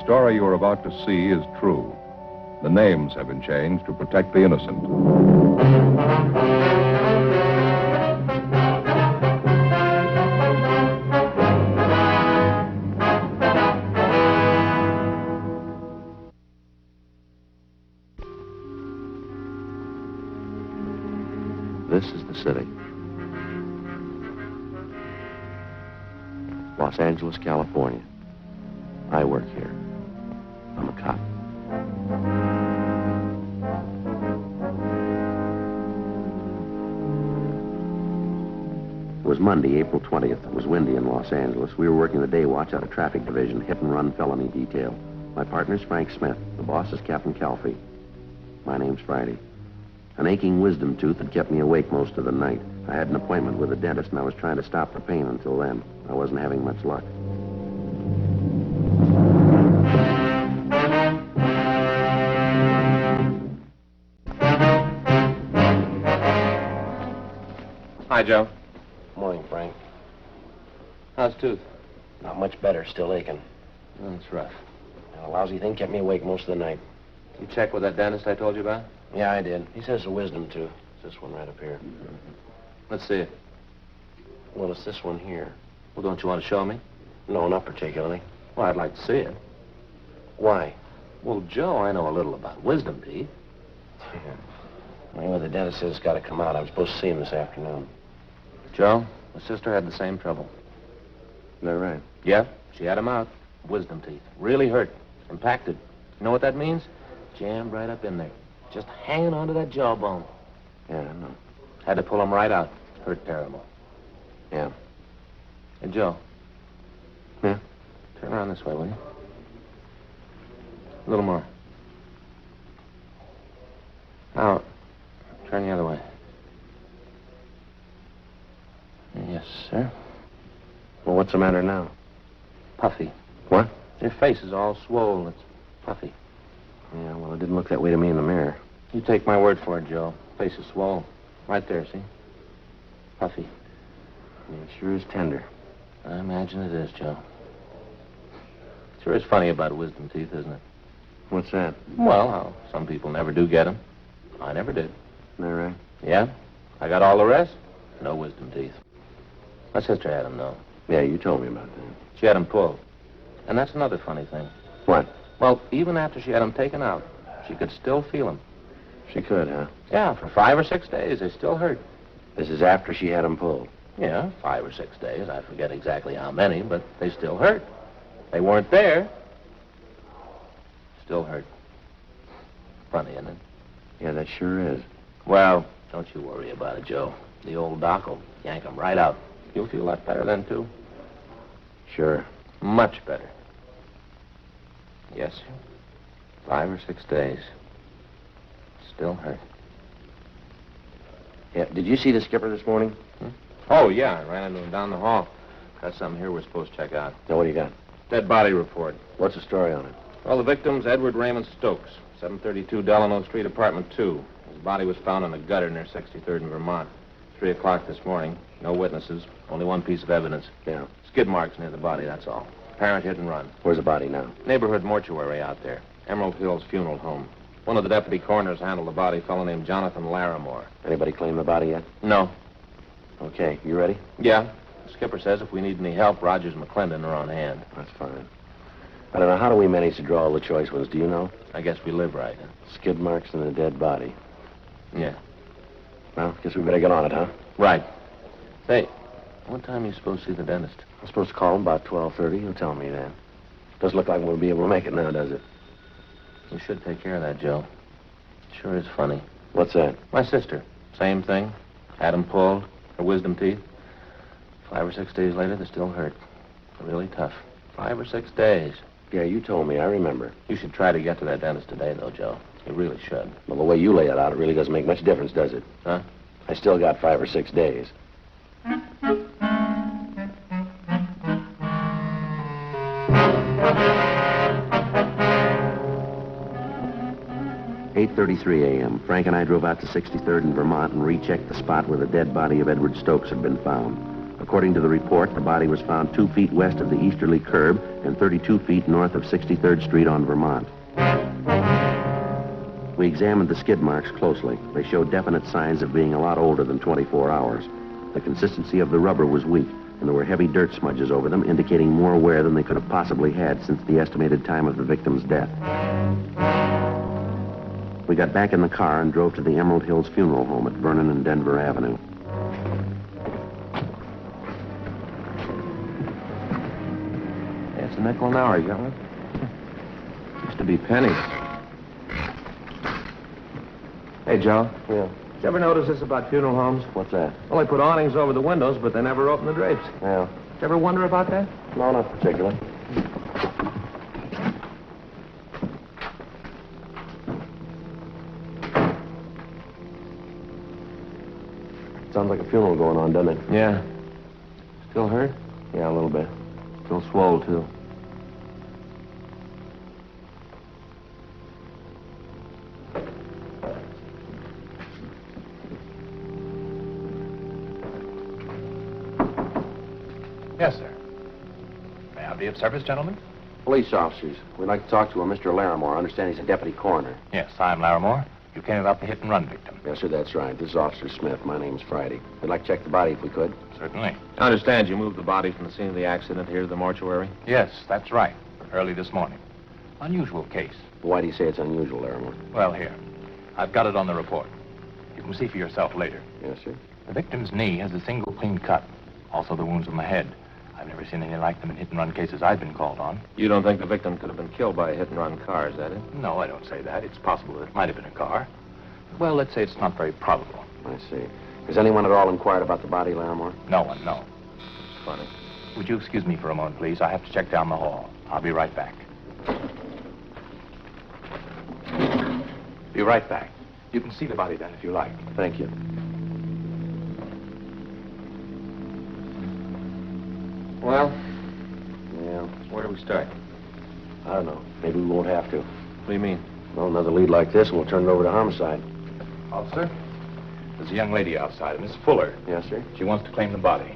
story you are about to see is true. The names have been changed to protect the innocent. This is the city. Los Angeles, California. I work here. I'm a cop. It was Monday, April 20th. It was windy in Los Angeles. We were working the day watch out of traffic division, hit and run felony detail. My partner's Frank Smith. The boss is Captain Calfee. My name's Friday. An aching wisdom tooth had kept me awake most of the night. I had an appointment with a dentist, and I was trying to stop the pain until then. I wasn't having much luck. Hi, Joe. Morning, Frank. How's tooth? Not much better, still aching. That's rough. And a lousy thing kept me awake most of the night. You check with that dentist I told you about? Yeah, I did. He says a wisdom tooth. It's this one right up here. Let's see it. Well, it's this one here. Well, don't you want to show me? No, not particularly. Well, I'd like to see it. Why? Well, Joe, I know a little about wisdom teeth. Well, the dentist says it's got to come out. I'm supposed to see him this afternoon. Joe, my sister had the same trouble. Is that right? Yeah, she had them out. Wisdom teeth. Really hurt. Impacted. You know what that means? Jammed right up in there. Just hanging onto that jawbone. Yeah, I know. Had to pull them right out. Hurt terrible. Yeah. Hey, Joe. Yeah? Turn around this way, will you? A little more. Now, turn the other way. Yes, sir. Well, what's the matter now? Puffy. What? Your face is all swollen. It's puffy. Yeah, well, it didn't look that way to me in the mirror. You take my word for it, Joe. Face is swollen. Right there, see? Puffy. Yeah, it sure is tender. I imagine it is, Joe. Sure is funny about wisdom teeth, isn't it? What's that? Well, how some people never do get them. I never did. Is that right? Yeah? I got all the rest. No wisdom teeth. My sister had them, though. Yeah, you told me about that. She had them pulled. And that's another funny thing. What? Well, even after she had them taken out, she could still feel them. She could, huh? Yeah, for 5 or 6 days, they still hurt. This is after she had them pulled. Yeah, 5 or 6 days. I forget exactly how many, but they still hurt. They weren't there. Still hurt. Funny, isn't it? Yeah, that sure is. Well, don't you worry about it, Joe. The old doc will yank them right out. You'll feel a lot better then, too. Sure. Much better. Yes, sir. 5 or 6 days. Still hurt. Yeah, did you see the skipper this morning? Oh, yeah, I ran into him down the hall. Got something here we're supposed to check out. Now, what do you got? Dead body report. What's the story on it? Well, the victim's Edward Raymond Stokes, 732 Delano Street, apartment 2. His body was found in a gutter near 63rd and Vermont. 3 o'clock this morning. No witnesses. Only one piece of evidence. Yeah. Skid marks near the body, that's all. Apparent hit and run. Where's the body now? Neighborhood mortuary out there. Emerald Hills Funeral Home. One of the deputy coroners handled the body, a fellow named Jonathan Larimore. Anybody claim the body yet? No. Okay, you ready? Yeah. The skipper says if we need any help, Rogers and McClendon are on hand. That's fine. I don't know, how do we manage to draw all the choice ones, do you know? I guess we live right. Skid marks and a dead body. Yeah. Well, guess we better get on it, huh? Right. Say, what time are you supposed to see the dentist? I'm supposed to call him about 12:30. He'll tell me then. Doesn't look like we'll be able to make it now, does it? You should take care of that, Joe. Sure is funny. What's that? My sister. Same thing. Had 'em pulled. Her wisdom teeth. 5 or 6 days later, they still hurt. Really tough. 5 or 6 days. Yeah, you told me. I remember. You should try to get to that dentist today, though, Joe. You really should. Well, the way you lay it out, it really doesn't make much difference, does it? Huh? I still got 5 or 6 days. "8:33 a.m. Frank and I drove out to 63rd and Vermont and rechecked the spot where the dead body of Edward Stokes had been found. According to the report, the body was found 2 feet west of the easterly curb and 32 feet north of 63rd Street on Vermont. We examined the skid marks closely. They showed definite signs of being a lot older than 24 hours. The consistency of the rubber was weak, and there were heavy dirt smudges over them, indicating more wear than they could have possibly had since the estimated time of the victim's death. We got back in the car and drove to the Emerald Hills Funeral Home at Vernon and Denver Avenue. It's a nickel an hour, gentlemen. Used to be pennies. Hey, Joe. Yeah. Did you ever notice this about funeral homes? What's that? Well, they put awnings over the windows, but they never open the drapes. Yeah. Did you ever wonder about that? No, not particularly. Sounds like a funeral going on, doesn't it? Yeah. Still hurt? Yeah, a little bit. Still swole, too. Yes, sir. May I be of service, gentlemen? Police officers. We'd like to talk to a Mr. Larimore. I understand he's a deputy coroner. Yes, I'm Larimore. You came about the hit-and-run victim. Yes, sir, that's right. This is Officer Smith. My name's Friday. We'd like to check the body if we could. Certainly. I understand you moved the body from the scene of the accident here to the mortuary? Yes, that's right. Early this morning. Unusual case. Why do you say it's unusual, Larimore? Well, here. I've got it on the report. You can see for yourself later. Yes, sir. The victim's knee has a single clean cut. Also the wounds on the head. I've never seen anything like them in hit-and-run cases I've been called on. You don't think the victim could have been killed by a hit-and-run car, is that it? No, I don't say that. It's possible that it might have been a car. Well, let's say it's not very probable. I see. Has anyone at all inquired about the body, Larimore? No one, no. Funny. Would you excuse me for a moment, please? I have to check down the hall. I'll be right back. Be right back. You can see the body then if you like. Thank you. Well, Yeah, where do we start? I don't know. Maybe we won't have to. What do you mean? Well, another lead like this and we'll turn it over to homicide. Officer, there's a young lady outside, Miss Fuller. Yes, sir. She wants to claim the body.